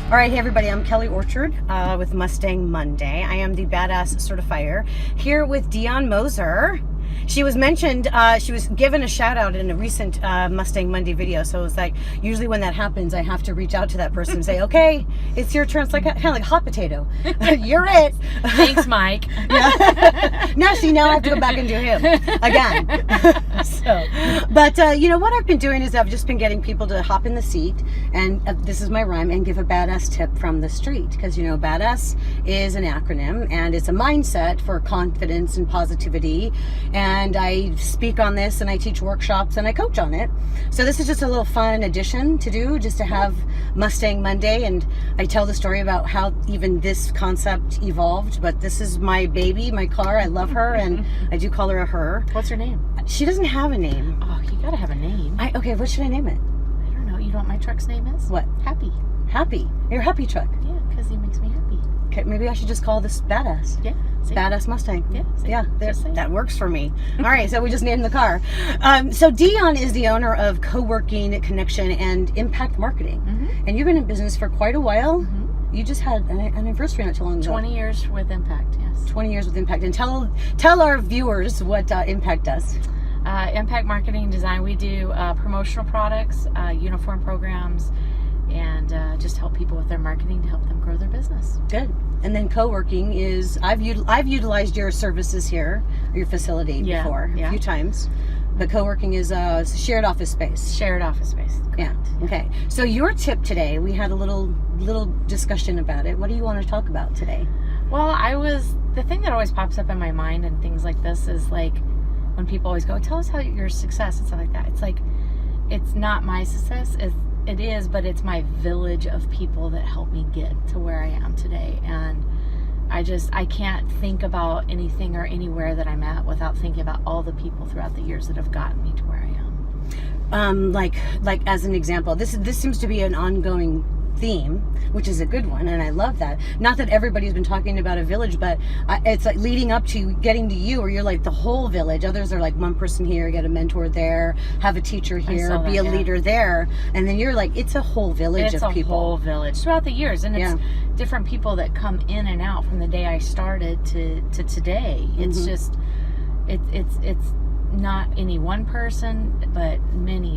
All right, hey everybody, I'm Kelly Orchard with Mustang Monday. I am the Badass Certifier here with Dione Moser. She was mentioned, she was given a shout out in a recent Mustang Monday video. So it's like, usually when that happens, I have to reach out to that person and say, okay, it's your turn. It's like kind of like hot potato. You're it. Thanks, Mike. Yeah. Now I have to go back and do him again. But you know what I've been doing is I've just been getting people to hop in the seat, and this is my rhyme, and give a badass tip from the street. Because, you know, badass is an acronym, and it's a mindset for confidence and positivity. And I speak on this, and I teach workshops, and I coach on it. So this is just a little fun addition to do, just to have Mustang Monday. And I tell the story about how even this concept evolved. But this is my baby, my car. I love her, and I do call her a her. What's her name? She doesn't have a name. Oh, you gotta have a name. Okay, what should I name it? I don't know. You know what my truck's name is? What? Happy. Happy. Your happy truck. Yeah, because he makes me happy. Okay, maybe I should just call this Badass. Yeah. See? Badass Mustang. Yeah. See? Yeah, Just that works for me. All right, so we just named the car. So Dione is the owner of Co-working, Connection, and Impact Marketing. And you've been in business for quite a while. You just had an anniversary not too long ago. 20 years with Impact, yes. 20 years with Impact. And tell our viewers what Impact does. Impact Marketing Design, we do promotional products, uniform programs, and just help people with their marketing to help them grow their business. Good. And then co-working is, I've utilized your services here, your facility before, a few times. But co-working is a shared office space. Shared office space. Correct. Yeah. Okay. So your tip today, we had a little discussion about it. What do you want to talk about today? Well, the thing that always pops up in my mind and things like this is like, when people always go, tell us how your success and stuff like that. It's like, it's not my success. It is, but it's my village of people that helped me get to where I am today. And I can't think about anything or anywhere that I'm at without thinking about all the people throughout the years that have gotten me to where I am. Like as an example, this seems to be an ongoing theme, which is a good one, and I love that. Not that everybody's been talking about a village, but it's like leading up to getting to you, where you're like the whole village. Others are like one person here, get a mentor there, have a teacher here, be a leader there, and then you're like, it's a whole village of people. It's a whole village throughout the years, and it's different people that come in and out from the day I started to today. It's just it's not any one person, but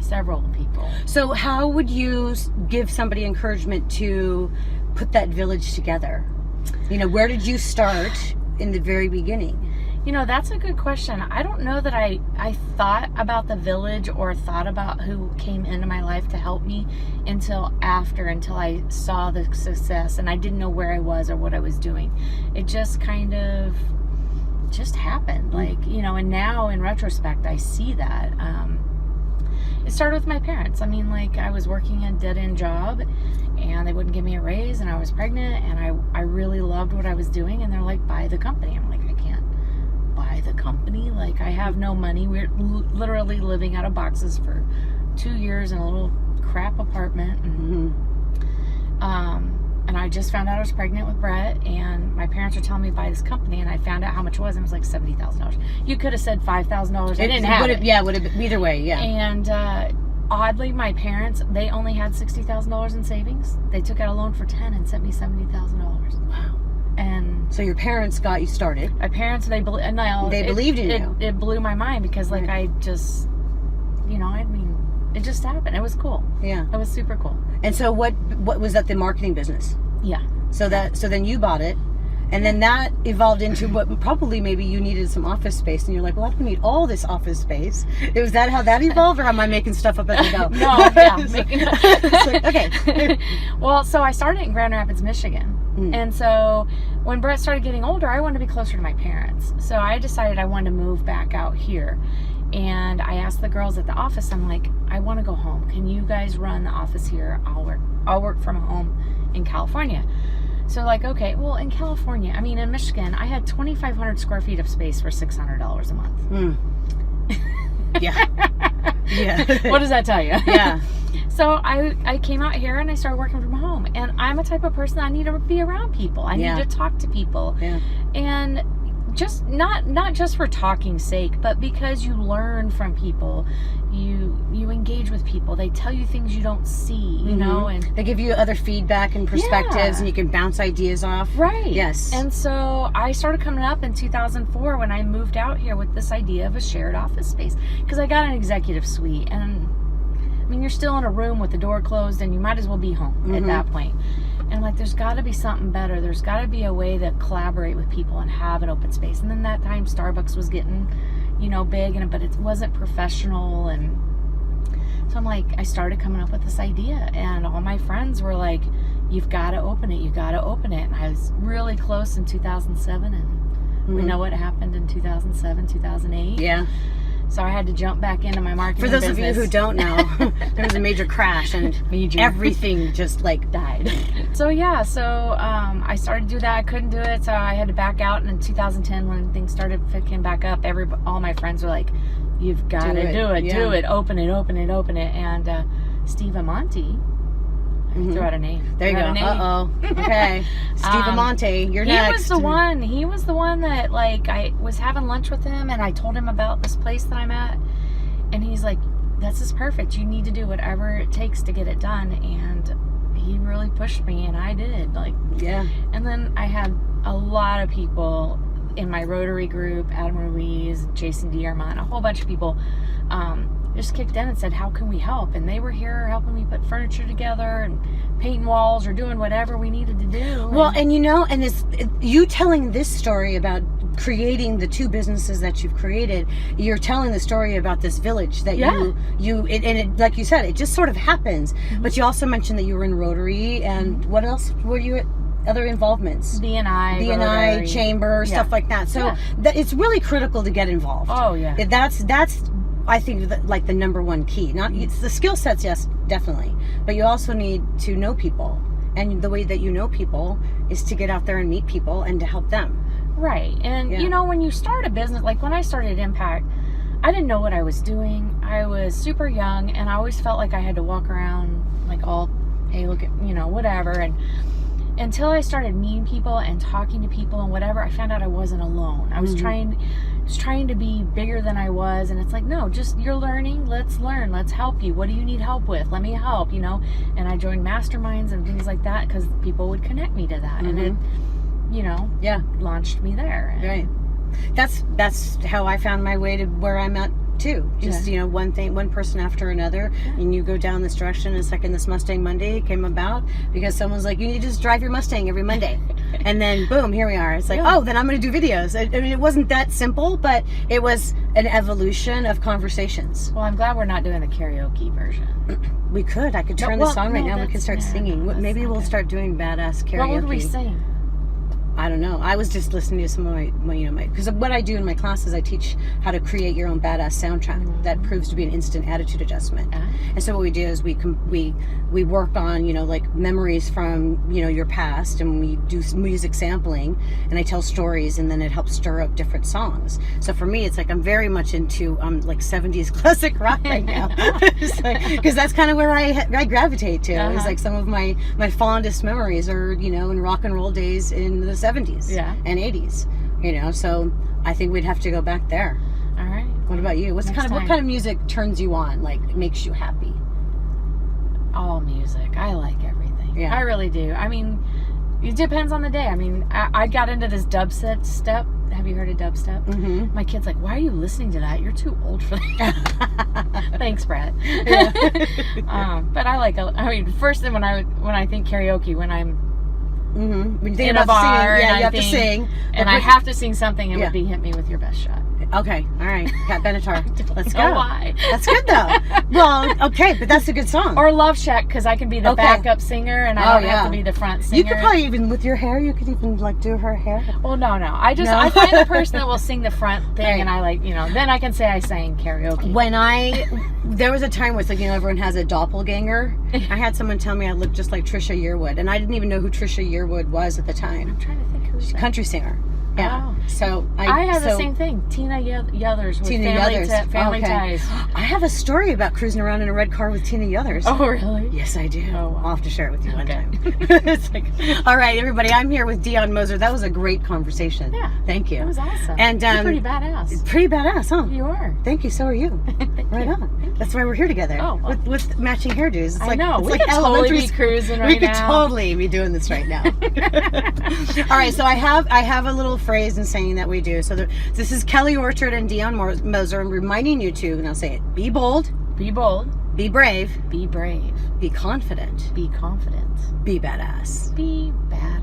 several people. So how would you give somebody encouragement to put that village together? You know, where did you start in the very beginning? You know, that's a good question. I don't know that I thought about the village or thought about who came into my life to help me until I saw the success, and I didn't know where I was or what I was doing. It just kind of just happened, like, you know. And now in retrospect I see that it started with my parents. I mean, like, I was working a dead-end job and they wouldn't give me a raise, and I was pregnant, and I really loved what I was doing, and they're like, buy the company. I'm like, I can't buy the company, like, I have no money. We're literally living out of boxes for 2 years in a little crap apartment, and I just found out I was pregnant with Brett, and my parents were telling me to buy this company, and I found out how much it was, and it was like $70,000. You could have said $5,000. I didn't have it. Yeah, would have been either way, yeah. And oddly, my parents, they only had $60,000 in savings. They took out a loan for $10,000 and sent me $70,000. Wow. And so your parents got you started. My parents, they believed in you. It blew my mind, because like, I just, you know, I mean, it just happened. It was cool. Yeah. It was super cool. And so what was that, the marketing business? Yeah. So then you bought it, and then that evolved into what probably maybe you needed some office space, and you're like, well, I don't need all this office space. Was that how that evolved, or am I making stuff up as I go? No, yeah. Like, okay. Well, so I started in Grand Rapids, Michigan. And so when Brett started getting older, I wanted to be closer to my parents. So I decided I wanted to move back out here. And I asked the girls at the office, I'm like, I want to go home. Can you guys run the office here? I'll work from home in California. So like, okay, well, in California, I mean, in Michigan, I had 2,500 square feet of space for $600 a month. Yeah. Yeah. What does that tell you? Yeah. So I came out here and I started working from home. And I'm a type of person, I need to be around people. I need to talk to people. Yeah. And just not just for talking's sake, but because you learn from people, you engage with with people. They tell you things you don't see, you know, and they give you other feedback and perspectives, and you can bounce ideas off. Right. Yes. And so I started coming up in 2004 when I moved out here with this idea of a shared office space, because I got an executive suite, and I mean, you're still in a room with the door closed, and you might as well be home at that point. And like, there's got to be something better. There's got to be a way to collaborate with people and have an open space. And then that time Starbucks was getting, you know, big, but it wasn't professional. And so I'm like, I started coming up with this idea, and all my friends were like, you've got to open it. You got to open it. And I was really close in 2007, and we know what happened in 2007, 2008. Yeah. So I had to jump back into my marketing For those business. of you who don't know, there was a major crash, and everything just like died. So yeah, I started to do that. I couldn't do it, so I had to back out. And in 2010, when things started picking back up, all my friends were like, "You've got to do it, do it, open it, open it, open it." And Steve Amonte, I threw out a name. There you go. Okay, Steve Amonte, you're next. He was the one that, like, I was having lunch with him, and I told him about this place that I'm at, and he's like, "This is perfect. You need to do whatever it takes to get it done." And he really pushed me, and I did. Like, yeah. And then I had a lot of people in my Rotary group, Adam Ruiz, Jason Diarmont, a whole bunch of people, just kicked in and said, how can we help? And they were here helping me put furniture together and painting walls or doing whatever we needed to do. Well, and you know, and you telling this story about creating the two businesses that you've created, you're telling the story about this village that you like you said, it just sort of happens. But you also mentioned that you were in Rotary, and what else were you at? Other involvements, BNI chamber, stuff like that. So it's really critical to get involved. Oh yeah, that's I think like the number one key. Not it's the skill sets, yes, definitely, but you also need to know people, and the way that you know people is to get out there and meet people and to help them. Right, and you know, when you start a business, like when I started Impact, I didn't know what I was doing. I was super young, and I always felt like I had to walk around like all, hey, look at, you know, whatever. And until I started meeting people and talking to people and whatever, I found out I wasn't alone. I was trying to be bigger than I was, and it's like, no, just you're learning. Let's learn. Let's help you. What do you need help with? Let me help. You know. And I joined masterminds and things like that because people would connect me to that, and it, you know, launched me there. Right. That's how I found my way to where I'm at too. Just you know, one person after another, and you go down this direction. It's like in this Mustang Monday came about because someone's like, you need to just drive your Mustang every Monday, and then boom, here we are. It's like, oh, then I'm going to do videos. I mean, it wasn't that simple, but it was an evolution of conversations. Well, I'm glad we're not doing the karaoke version. We could. I could turn this on right now. We can start singing. Maybe we'll start doing badass karaoke. What would we sing? I don't know. I was just listening to some of my because what I do in my classes, I teach how to create your own badass soundtrack that proves to be an instant attitude adjustment. And so what we do is we work on, you know, like memories from, you know, your past, and we do music sampling, and I tell stories, and then it helps stir up different songs. So for me, it's like I'm very much into like 70s classic rock right now, because that's kind of where I gravitate to. It's like some of my fondest memories are, you know, in rock and roll days in the 70s and 80s, you know, so I think we'd have to go back there. All right. What about you? What kind of music turns you on, like makes you happy? All music. I like everything. Yeah. I really do. I mean, it depends on the day. I mean, I got into this dubstep. Have you heard of dubstep? My kid's like, why are you listening to that? You're too old for that. Thanks, Brett. But I like, I mean, first thing when I think karaoke, when I'm when you in a bar, singing, and you have to sing, and I have to sing something, it would be "Hit Me With Your Best Shot." Okay, all right, Pat Benatar. Let's go. Why? That's good though. Well, okay, but that's a good song. Or Love Shack, because I can be the backup singer, and I don't have to be the front singer. You could probably even with your hair, you could even like do her hair. Well, no. I find the person that will sing the front thing, and I like, you know, then I can say I sang karaoke. There was a time where it's like, you know, everyone has a doppelganger. I had someone tell me I looked just like Trisha Yearwood, and I didn't even know who Trisha Yearwood was at the time. I'm trying to think who's She's a country singer. Yeah. Oh. So I have the same thing. Tina Yothers with Tina family, Yothers. family Okay. ties. I have a story about cruising around in a red car with Tina Yothers. Oh, really? Yes, I do. Oh, wow. I'll have to share it with you one Okay. time. It's like, all right, everybody, I'm here with Dione Moser. That was a great conversation. Yeah. Thank you. It was awesome. And You're pretty badass. pretty badass, huh? You are. Thank you. So are you. Thank Right you. on. That's why we're here together. Oh, well. with matching hairdos. It's I like, know. It's We like could totally elementary be school. cruising We right could now. totally be doing this right now. All right, so I have a little phrase and saying that we do. So this is Kelly Orchard and Dione Moser. I'm reminding you to, and I'll say it: be bold, Be bold. be brave, Be brave. be confident, Be confident. be badass. Be badass.